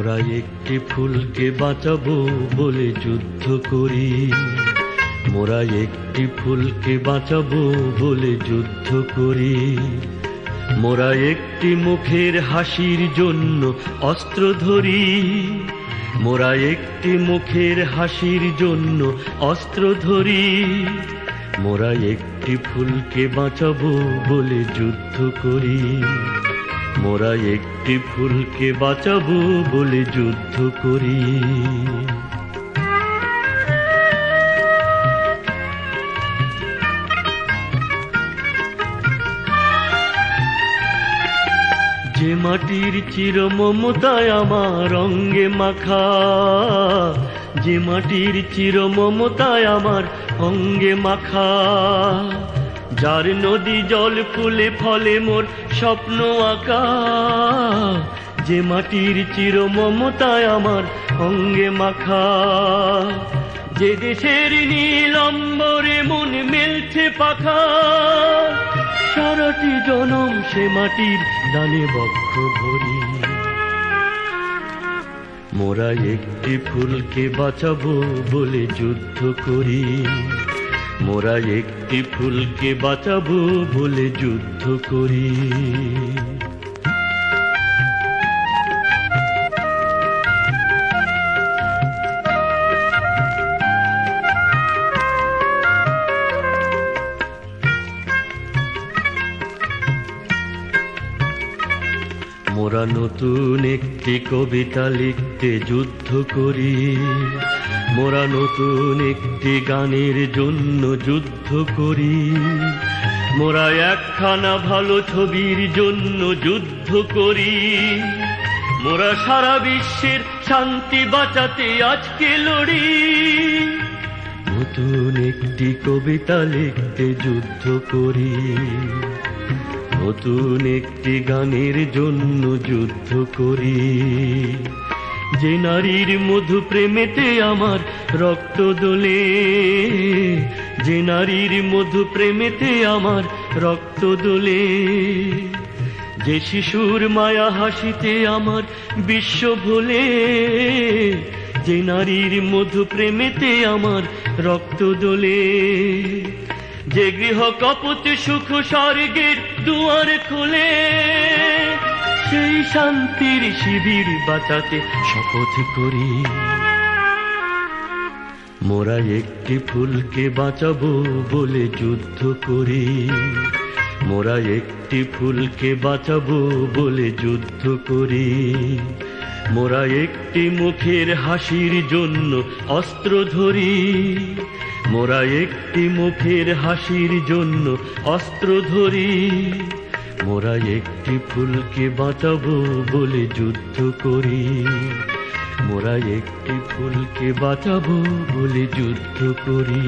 মোরা একটি ফুলকে বাঁচাবো বলে যুদ্ধ করি, মোরা একটি ফুলকে বাঁচাবো বলে যুদ্ধ করি। মোরা একটি মুখের হাসির জন্য অস্ত্র ধরি, মোরা একটি মুখের হাসির জন্য অস্ত্র ধরি। মোরা একটি ফুলকে বাঁচাবো বলে যুদ্ধ করি, মোরা একটি ফুলকে বাঁচাবো বলে যুদ্ধ করি। যে মাটির চির মমতায় আমার অঙ্গে মাখা, যে মাটির চির মমতায় আমার অঙ্গে মাখা, যার নদী জল ফুলে ফলে মোর স্বপ্ন আঁকা। যে মাটির চির মমতায় আমার অঙ্গে মাখা, যে দেশের নীল অম্বরে মন মেলছে পাখা। সারাটি জনম সে মাটির দানে বক্ষ ভরি। মোরা একটি ফুলকে বাঁচাবো বলে যুদ্ধ করি, মোরা একটি ফুলকে বাঁচাবো বলে যুদ্ধ করি। মোরা নতুন একটি কবিতা লিখতে যুদ্ধ করি, মোরা নতুন একটি গানের জন্য যুদ্ধ করি। মোরা একখানা ভালো ছবির জন্য যুদ্ধ করি। মোরা সারা বিশ্বের শান্তি বাঁচাতে আজকে লড়ি। নতুন একটি কবিতা লিখতে যুদ্ধ করি, নতুন একটি গানের জন্য যুদ্ধ করি। যে নারীর মধু প্রেমেতে আমার রক্ত দোলে, যে নারীর মধু প্রেমেতে আমার রক্ত দোলে। যে শিশুর মায়া হাসিতে আমার বিশ্ব ভোলে, যে নারীর মধু প্রেমেতে আমার রক্ত দোলে। যে গৃহ কপট সুখ স্বর্গের দুয়ার খোলে, সেই শান্তির শিবির বাঁচাতে শপথ করি। মোরা একটি ফুলকে বাঁচাবো বলে যুদ্ধ করি, মোরা একটি ফুলকে বাঁচাবো বলে যুদ্ধ করি। মোরা একটি মুখের হাসির জন্য অস্ত্র ধরি, মোরা একটি মুখের হাসির জন্য অস্ত্র ধরি। মোরা একটি ফুলকে বাঁচাবো বলে যুদ্ধ করি, মোরা একটি ফুলকে বাঁচাবো বলে যুদ্ধ করি।